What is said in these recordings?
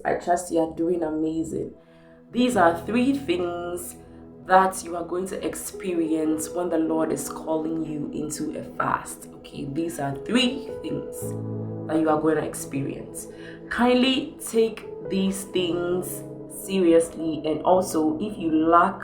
I trust you are doing amazing. These are three things that you are going to experience when the Lord is calling you into a fast. Okay, these are three things that you are going to experience. Kindly take these things seriously, and also if you lack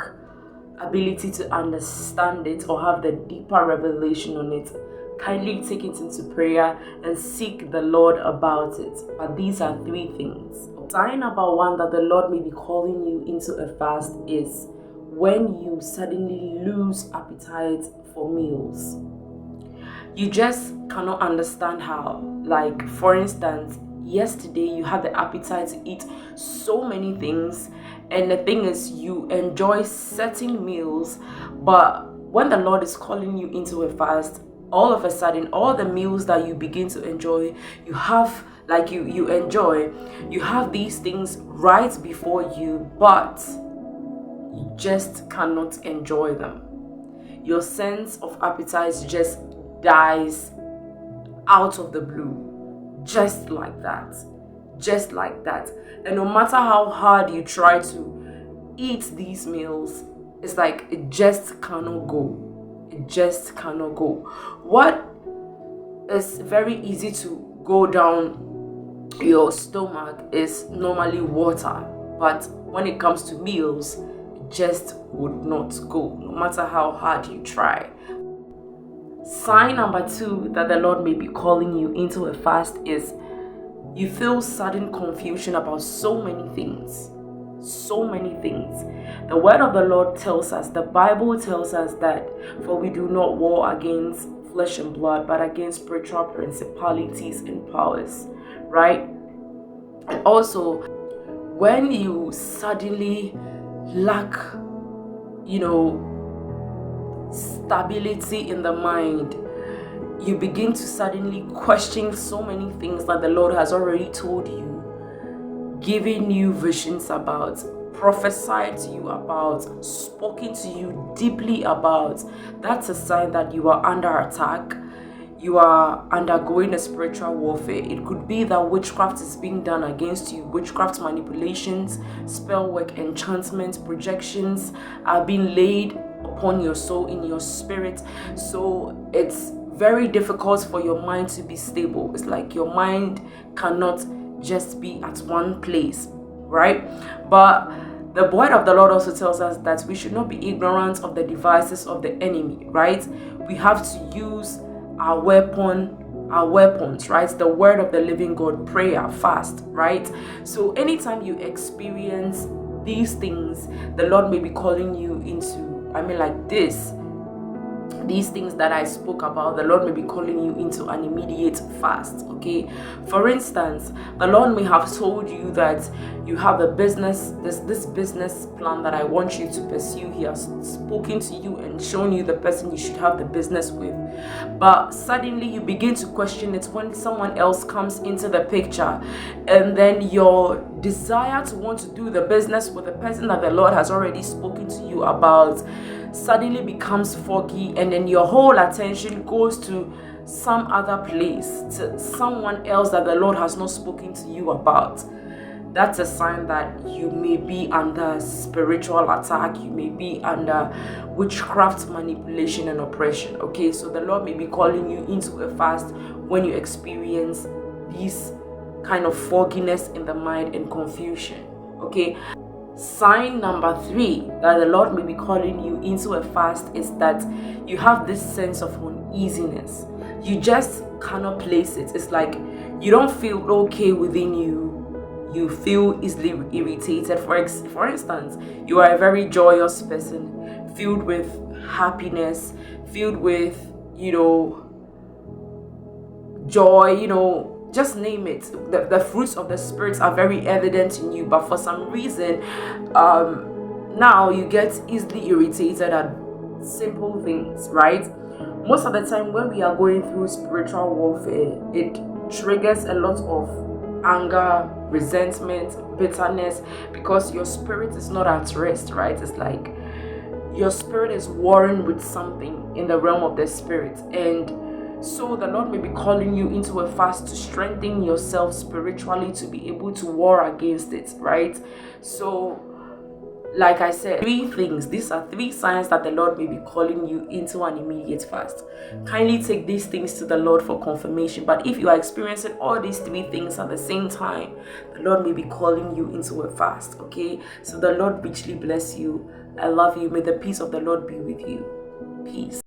ability to understand it or have the deeper revelation on it, kindly take it into prayer and seek the Lord about it. But these are three things. Sign number one that the Lord may be calling you into a fast is when you suddenly lose appetite for meals. You just cannot understand how. Like, for instance, yesterday you had the appetite to eat so many things, and the thing is, you enjoy certain meals, but when the Lord is calling you into a fast, all of a sudden, all the meals that you begin to enjoy, you have like you enjoy, you have these things right before you, but you just cannot enjoy them. Your sense of appetite just dies out of the blue, just like that. Just like that. And no matter how hard you try to eat these meals, it's like it just cannot go. It just cannot go. What is very easy to go down your stomach is normally water, but when it comes to meals, it just would not go, no matter how hard you try. Sign number two that the Lord may be calling you into a fast is you feel sudden confusion about so many things. So many things. The word of the Lord tells us, the Bible tells us that, for we do not war against flesh and blood, but against spiritual principalities and powers, right? And also, when you suddenly lack, stability in the mind, you begin to suddenly question so many things that the Lord has already told you, giving you visions about, prophesied to you about, spoken to you deeply about. That's a sign that you are under attack. You are undergoing a spiritual warfare. It could be that witchcraft is being done against you. Witchcraft manipulations, spell work, enchantments, projections are being laid upon your soul, in your spirit. So it's very difficult for your mind to be stable. It's like your mind cannot just be at one place, right? But the word of the Lord also tells us that we should not be ignorant of the devices of the enemy, right? We have to use our weapons, right? The word of the living God, prayer, fast, right? So anytime you experience these things, the Lord may be calling you into, these things that I spoke about, the Lord may be calling you into an immediate fast. Okay, for instance, the Lord may have told you that you have a business, this business plan that I want you to pursue. He has spoken to you and shown you the person you should have the business with, but suddenly you begin to question it when someone else comes into the picture, and then your desire to want to do the business with the person that the Lord has already spoken to you about suddenly becomes foggy, and then your whole attention goes to some other place, to someone else that the Lord has not spoken to you about. That's a sign that you may be under spiritual attack. You may be under witchcraft manipulation and oppression. Okay, so the Lord may be calling you into a fast when you experience this kind of fogginess in the mind and confusion. Okay. Sign number three that the Lord may be calling you into a fast is that you have this sense of uneasiness. You just cannot place it. It's like you don't feel okay within you. You feel easily irritated. For instance, you are a very joyous person, filled with happiness, filled with, joy, just name it. The fruits of the spirits are very evident in you, but for some reason, now you get easily irritated at simple things, right? Most of the time when we are going through spiritual warfare, it triggers a lot of anger, resentment, bitterness, because your spirit is not at rest, right? It's like your spirit is warring with something in the realm of the spirit, and So the Lord may be calling you into a fast to strengthen yourself spiritually, to be able to war against it, right? So like I said, 3 things. These are 3 signs that the Lord may be calling you into an immediate fast. Kindly take these things to the Lord for confirmation. But if you are experiencing all these 3 things at the same time, the Lord may be calling you into a fast. Okay? So the Lord richly bless you. I love you. May the peace of the Lord be with you. Peace.